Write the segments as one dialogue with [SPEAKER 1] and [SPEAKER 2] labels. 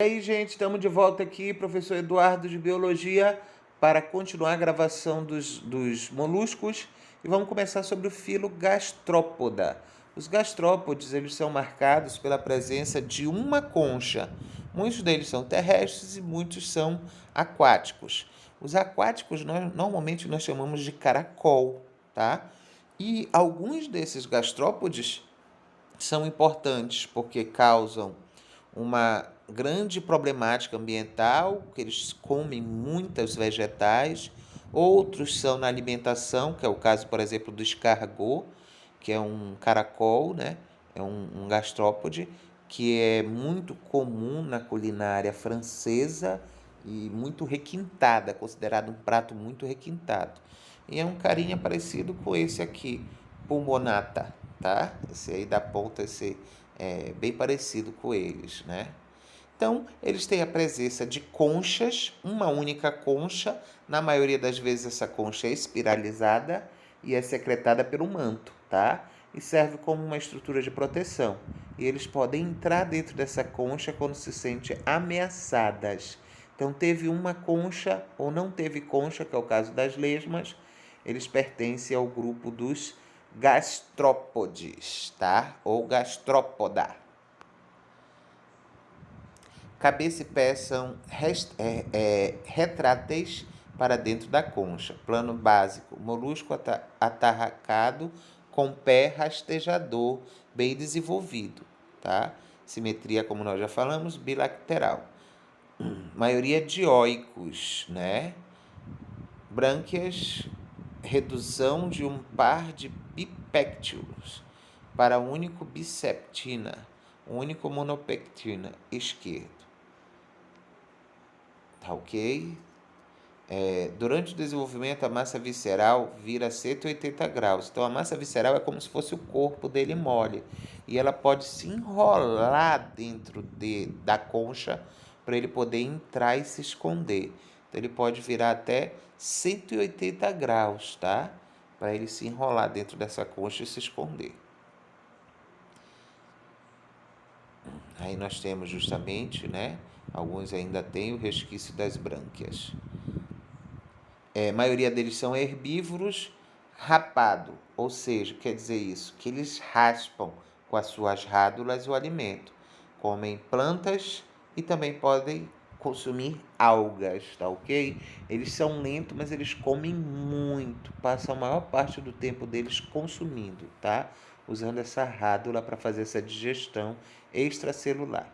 [SPEAKER 1] E aí, gente, estamos de volta aqui, professor Eduardo de Biologia, para continuar a gravação dos moluscos e vamos começar sobre o filo Gastrópoda. Os gastrópodes, eles são marcados pela presença de uma concha. Muitos deles são terrestres e muitos são aquáticos. Os aquáticos, normalmente, nós chamamos de caracol, tá? E alguns desses gastrópodes são importantes porque causam uma grande problemática ambiental, que eles comem muitos vegetais. Outros são na alimentação, que é o caso, por exemplo, do escargot, que é um caracol, né? É um gastrópode, que é muito comum na culinária francesa e muito requintada, considerado um prato muito requintado. E é um carinha parecido com esse aqui, pulmonata, tá? Esse aí da ponta, esse é bem parecido com eles, né? Então, eles têm a presença de conchas, uma única concha, na maioria das vezes essa concha é espiralizada e é secretada pelo manto, tá? E serve como uma estrutura de proteção. E eles podem entrar dentro dessa concha quando se sentem ameaçadas. Então, teve uma concha ou não teve concha, que é o caso das lesmas, eles pertencem ao grupo dos gastrópodes, tá? Ou gastrópoda. Cabeça e pé são retráteis para dentro da concha. Plano básico, molusco atarracado com pé rastejador bem desenvolvido, tá? Simetria, como nós já falamos, bilateral. Maioria dioicos, né? Brânquias, redução de um par de bipéctilos para único biseptina, único monopectina esquerdo. Tá ok? Durante o desenvolvimento, a massa visceral vira 180 graus. Então, a massa visceral é como se fosse o corpo dele mole. E ela pode se enrolar dentro da concha para ele poder entrar e se esconder. Então, ele pode virar até 180 graus, tá? Para ele se enrolar dentro dessa concha e se esconder. Aí nós temos justamente, né? Alguns ainda têm o resquício das brânquias. A maioria deles são herbívoros rapado, ou seja, quer dizer isso, que eles raspam com as suas rádulas o alimento. Comem plantas e também podem consumir algas, tá ok? Eles são lentos, mas eles comem muito, passam a maior parte do tempo deles consumindo, tá? Usando essa rádula para fazer essa digestão extracelular.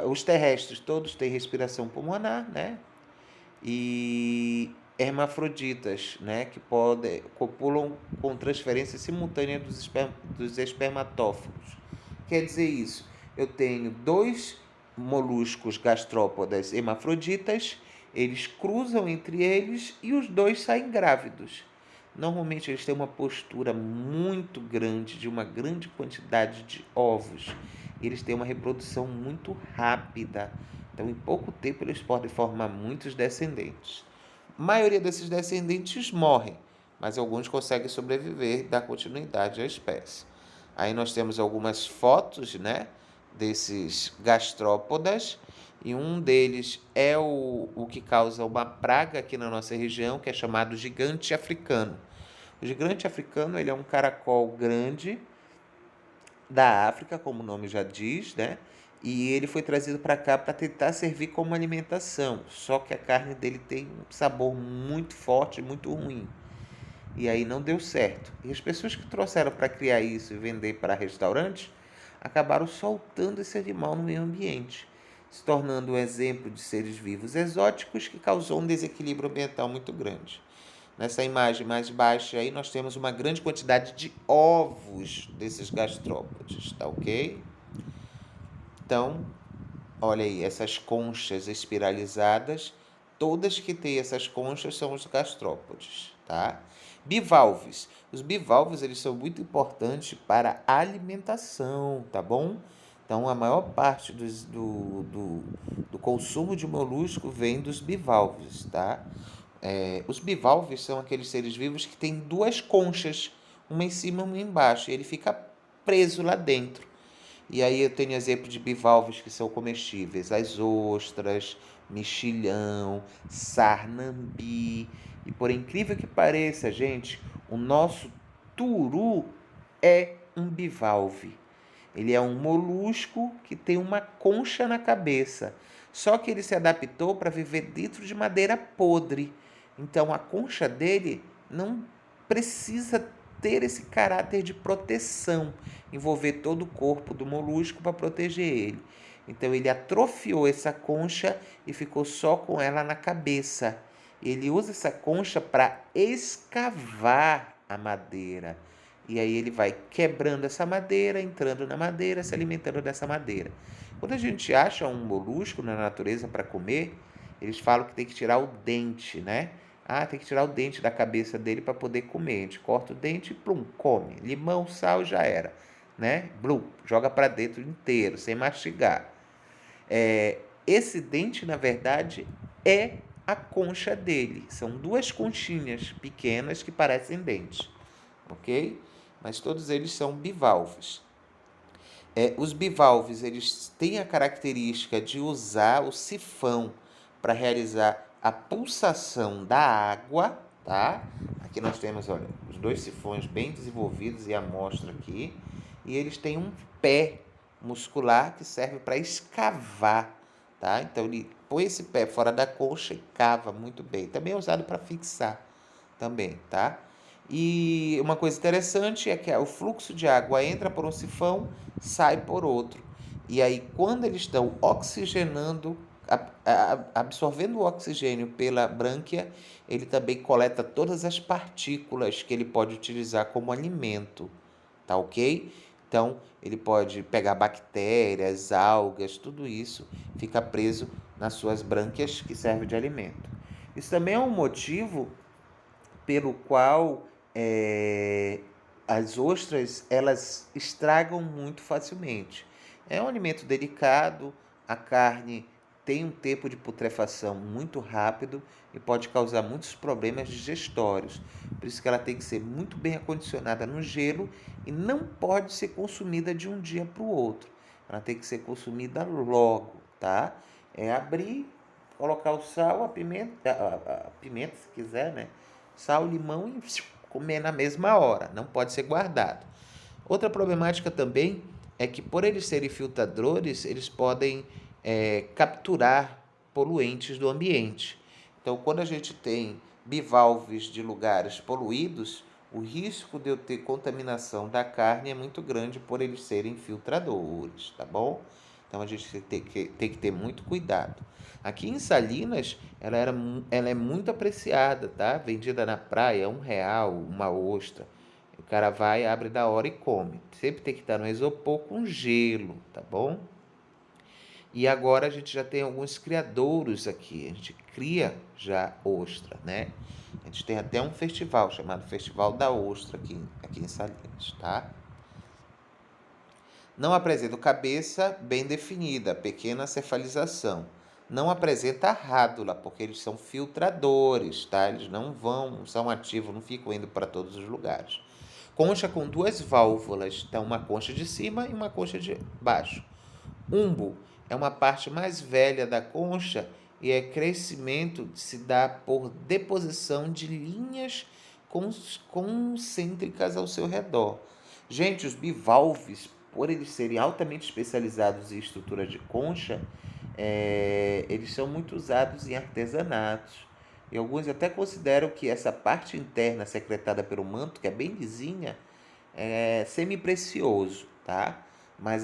[SPEAKER 1] Os terrestres todos têm respiração pulmonar, né? E hermafroditas, né, que copulam com transferência simultânea dos espermatófagos. Quer dizer isso, eu tenho dois moluscos gastrópodas hermafroditas, eles cruzam entre eles e os dois saem grávidos. Normalmente eles têm uma postura muito grande, de uma grande quantidade de ovos. Eles têm uma reprodução muito rápida. Então, em pouco tempo, eles podem formar muitos descendentes. A maioria desses descendentes morrem, mas alguns conseguem sobreviver e dar continuidade à espécie. Aí nós temos algumas fotos, né, desses gastrópodas, e um deles é o que causa uma praga aqui na nossa região, que é chamado gigante africano. O gigante africano, ele é um caracol grande da África, como o nome já diz, né? E ele foi trazido para cá para tentar servir como alimentação. Só que a carne dele tem um sabor muito forte, muito ruim. E aí não deu certo. E as pessoas que trouxeram para criar isso e vender para restaurantes acabaram soltando esse animal no meio ambiente, se tornando um exemplo de seres vivos exóticos que causou um desequilíbrio ambiental muito grande. Nessa imagem mais baixa aí nós temos uma grande quantidade de ovos desses gastrópodes, tá ok? Então, olha aí, essas conchas espiralizadas, todas que têm essas conchas são os gastrópodes, tá? Bivalves. Os bivalves, eles são muito importantes para a alimentação, tá bom? Então, a maior parte do consumo de molusco vem dos bivalves, tá? Os bivalves são aqueles seres vivos que têm duas conchas, uma em cima e uma embaixo, e ele fica preso lá dentro. E aí eu tenho exemplo de bivalves que são comestíveis, as ostras, mexilhão, sarnambi. E por incrível que pareça, gente, o nosso turu é um bivalve. Ele é um molusco que tem uma concha na cabeça. Só que ele se adaptou para viver dentro de madeira podre. Então a concha dele não precisa ter esse caráter de proteção, envolver todo o corpo do molusco para proteger ele. Então ele atrofiou essa concha e ficou só com ela na cabeça. Ele usa essa concha para escavar a madeira. E aí ele vai quebrando essa madeira, entrando na madeira, se alimentando dessa madeira. Quando a gente acha um molusco na natureza para comer, eles falam que tem que tirar o dente, né? Ah, tem que tirar o dente da cabeça dele para poder comer. A gente corta o dente e plum, come. Limão, sal, já era, né? Blum, joga para dentro inteiro, sem mastigar. Esse dente, na verdade, é a concha dele. São duas conchinhas pequenas que parecem dentes, ok? Mas todos eles são bivalves. Os bivalves, eles têm a característica de usar o sifão para realizar a pulsação da água, tá? Aqui nós temos, olha, os dois sifões bem desenvolvidos e a amostra aqui. E eles têm um pé muscular que serve para escavar, tá? Então ele põe esse pé fora da concha e cava muito bem. Também é usado para fixar também, tá? E uma coisa interessante é que o fluxo de água entra por um sifão, sai por outro. E aí, quando eles estão oxigenando, absorvendo o oxigênio pela brânquia, ele também coleta todas as partículas que ele pode utilizar como alimento, tá ok? Então, ele pode pegar bactérias, algas, tudo isso fica preso nas suas brânquias que servem de alimento. Isso também é um motivo pelo qual as ostras elas estragam muito facilmente. É um alimento delicado, a carne tem um tempo de putrefação muito rápido e pode causar muitos problemas digestórios. Por isso que ela tem que ser muito bem acondicionada no gelo e não pode ser consumida de um dia para o outro. Ela tem que ser consumida logo, tá? É abrir, colocar o sal, a pimenta, a pimenta se quiser, né? Sal, limão e comer na mesma hora, não pode ser guardado. Outra problemática também é que, por eles serem filtradores, eles podem capturar poluentes do ambiente. Então, quando a gente tem bivalves de lugares poluídos, o risco de eu ter contaminação da carne é muito grande por eles serem filtradores, tá bom? Então a gente tem que ter muito cuidado. Aqui em Salinas, ela é muito apreciada, tá? Vendida na praia, R$ 1 uma ostra. O cara vai, abre da hora e come. Sempre tem que estar no isopor com gelo, tá bom? E agora a gente já tem alguns criadouros aqui. A gente cria já ostra, né? A gente tem até um festival chamado Festival da Ostra aqui em Salinas, tá? Não apresenta cabeça bem definida, pequena cefalização. Não apresenta rádula, porque eles são filtradores, tá? Eles não são ativos, não ficam indo para todos os lugares. Concha com duas válvulas, então uma concha de cima e uma concha de baixo. Umbo é uma parte mais velha da concha e crescimento se dá por deposição de linhas concêntricas ao seu redor. Gente, os bivalves, por eles serem altamente especializados em estrutura de concha, eles são muito usados em artesanatos. E alguns até consideram que essa parte interna secretada pelo manto, que é bem lisinha, é semi-precioso, tá? Mas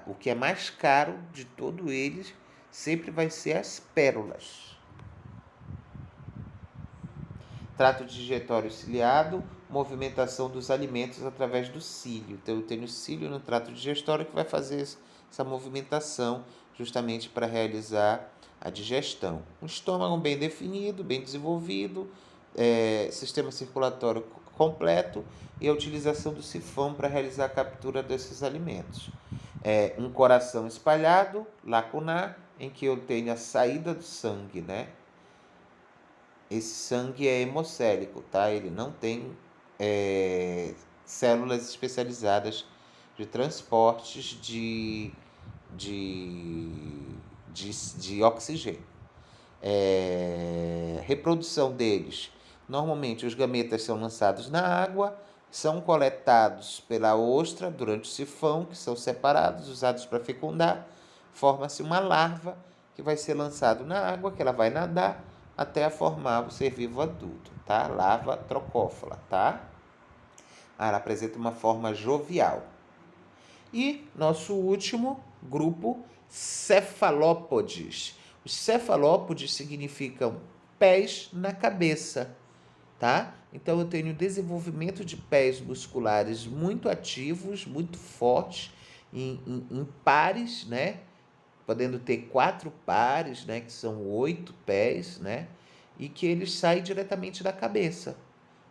[SPEAKER 1] o que é mais caro de todos eles sempre vai ser as pérolas. Trato digestório ciliado, movimentação dos alimentos através do cílio. Então, eu tenho o cílio no trato digestório que vai fazer essa movimentação justamente para realizar a digestão. Um estômago bem definido, bem desenvolvido, sistema circulatório completo e a utilização do sifão para realizar a captura desses alimentos. Um coração espalhado, lacunar, em que eu tenho a saída do sangue, né? Esse sangue é hemocélico, tá? Ele não tem células especializadas de transportes de oxigênio. Reprodução deles. Normalmente os gametas são lançados na água, são coletados pela ostra durante o sifão, que são separados, usados para fecundar. Forma-se uma larva que vai ser lançado na água, que ela vai nadar até formar o ser vivo adulto, tá? Larva trocófila, tá? Ela apresenta uma forma jovial. E nosso último grupo, cefalópodes. Os cefalópodes significam pés na cabeça, tá? Então eu tenho desenvolvimento de pés musculares muito ativos, muito fortes, em pares, né? Podendo ter 4 pares, né? Que são 8 pés, né? E que eles saem diretamente da cabeça,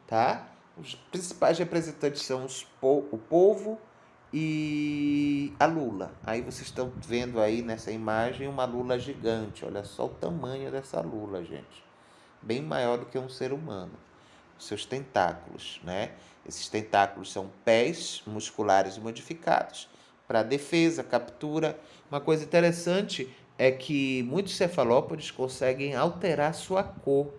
[SPEAKER 1] tá? Os principais representantes são o polvo e a lula. Aí vocês estão vendo aí nessa imagem uma lula gigante. Olha só o tamanho dessa lula, gente. Bem maior do que um ser humano. Os seus tentáculos, né? Esses tentáculos são pés musculares modificados para defesa, captura. Uma coisa interessante é que muitos cefalópodes conseguem alterar sua cor.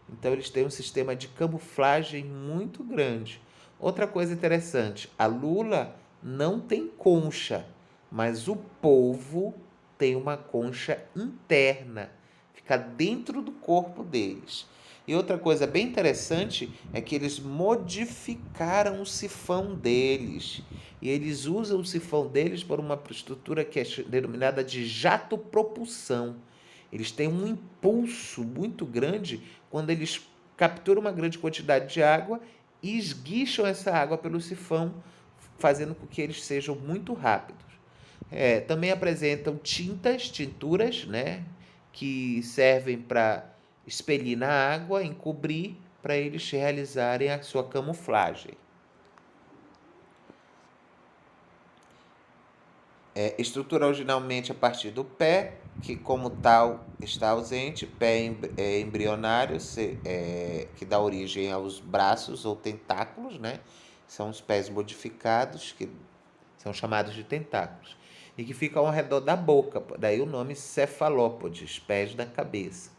[SPEAKER 1] Então eles têm um sistema de camuflagem muito grande. Outra coisa interessante, a lula não tem concha, mas o polvo tem uma concha interna, fica dentro do corpo deles. E outra coisa bem interessante é que eles modificaram o sifão deles. E eles usam o sifão deles por uma estrutura que é denominada de jato-propulsão. Eles têm um impulso muito grande quando eles capturam uma grande quantidade de água e esguicham essa água pelo sifão, fazendo com que eles sejam muito rápidos. Também apresentam tinturas, né, que servem para expelir na água, encobrir, para eles realizarem a sua camuflagem. Estrutura originalmente a partir do pé, que como tal está ausente, pé embrionário, que dá origem aos braços ou tentáculos, né? São os pés modificados, que são chamados de tentáculos, e que ficam ao redor da boca, daí o nome cefalópodes, pés da cabeça.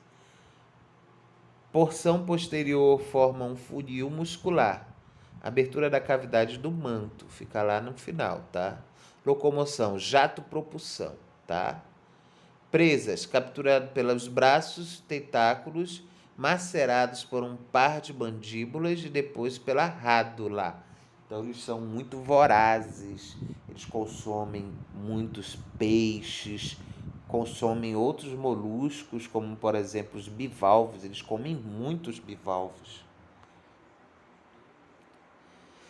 [SPEAKER 1] Porção posterior forma um funil muscular, abertura da cavidade do manto, fica lá no final, tá? Locomoção, jato-propulsão, tá? Presas, capturado pelos braços, tentáculos, macerados por um par de mandíbulas e depois pela rádula. Então eles são muito vorazes, eles consomem muitos peixes, consomem outros moluscos, como por exemplo os bivalves, eles comem muitos bivalves.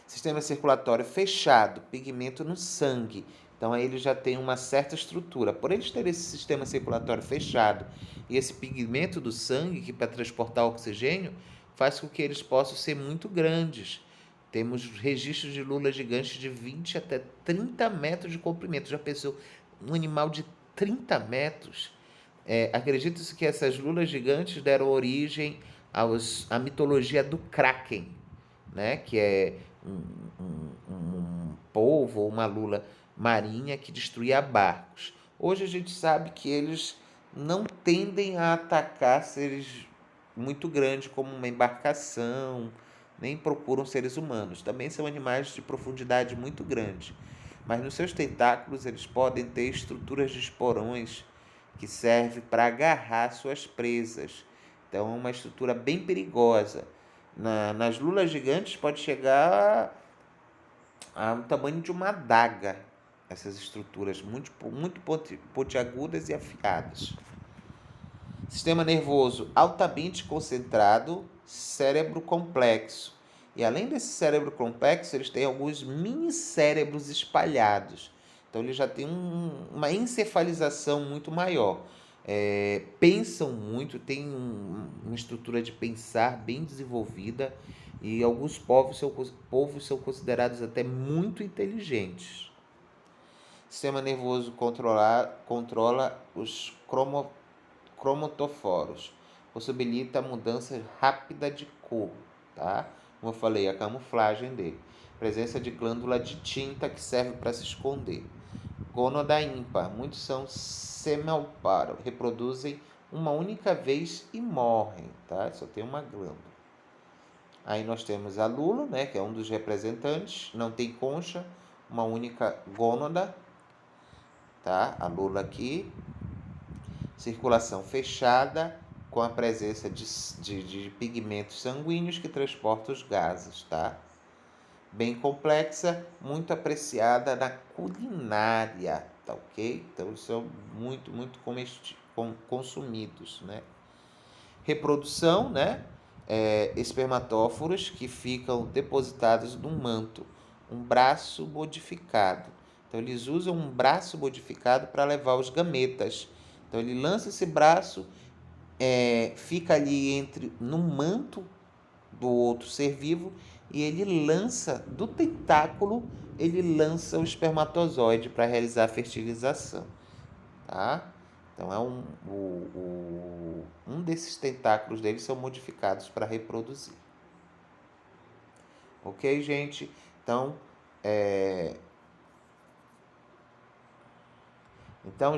[SPEAKER 1] Sistema circulatório fechado, pigmento no sangue. Então aí ele já tem uma certa estrutura. Por eles terem esse sistema circulatório fechado e esse pigmento do sangue, que para transportar oxigênio, faz com que eles possam ser muito grandes. Temos registros de lulas gigantes de 20 até 30 metros de comprimento. Já pensou um animal de 30 metros? Acredita-se que essas lulas gigantes deram origem à mitologia do Kraken, né? Que é um polvo ou uma lula marinha que destruía barcos. Hoje a gente sabe que eles não tendem a atacar seres muito grandes como uma embarcação, nem procuram seres humanos. Também são animais de profundidade muito grande. Mas nos seus tentáculos eles podem ter estruturas de esporões que servem para agarrar suas presas. Então é uma estrutura bem perigosa. Nas lulas gigantes pode chegar ao tamanho de uma adaga, essas estruturas muito pontiagudas e afiadas. Sistema nervoso altamente concentrado, cérebro complexo. E além desse cérebro complexo, eles têm alguns mini cérebros espalhados. Então eles já têm uma encefalização muito maior. Pensam muito, têm uma estrutura de pensar bem desenvolvida e alguns povos são considerados até muito inteligentes. O sistema nervoso controla os cromatoforos, possibilita a mudança rápida de cor, tá? Como eu falei, a camuflagem dele. presença de glândula de tinta que serve para se esconder. Gônada ímpar, muitos são semioparo, reproduzem uma única vez e morrem, tá? Só tem uma glândula. Aí nós temos a lula, né, que é um dos representantes, não tem concha, uma única gônada, tá? A lula aqui, circulação fechada, com a presença de pigmentos sanguíneos que transportam os gases, tá? Bem complexa, muito apreciada na culinária, tá ok? Então são muito consumidos, né? Reprodução, né? Espermatóforos que ficam depositados num manto, um braço modificado. Então eles usam um braço modificado para levar os gametas. Então ele lança esse braço, fica ali no manto do outro ser vivo e ele lança do tentáculo, ele lança o espermatozoide para realizar a fertilização, tá? Então um desses tentáculos deles são modificados para reproduzir. Ok, gente? Então,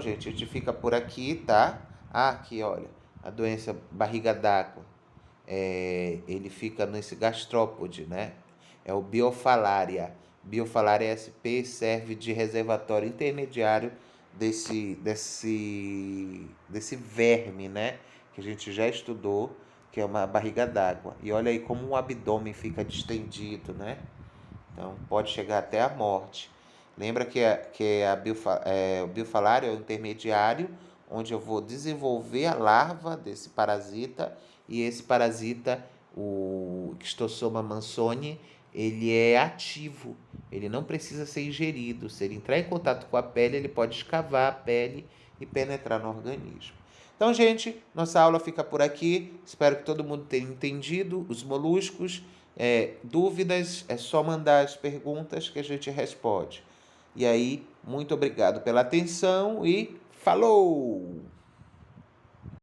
[SPEAKER 1] gente, a gente fica por aqui, tá? Aqui, olha, a doença barriga d'água. Ele fica nesse gastrópode, né? É o Biofalária. Biofalária SP serve de reservatório intermediário desse verme, né? Que a gente já estudou, que é uma barriga d'água. E olha aí como o abdômen fica distendido, né? Então pode chegar até a morte. Lembra que o biofalário é o intermediário, onde eu vou desenvolver a larva desse parasita, e esse parasita, o Schistosoma mansoni, ele é ativo, ele não precisa ser ingerido. Se ele entrar em contato com a pele, ele pode escavar a pele e penetrar no organismo. Então, gente, nossa aula fica por aqui. Espero que todo mundo tenha entendido os moluscos. Dúvidas, é só mandar as perguntas que a gente responde. E aí, muito obrigado pela atenção e falou!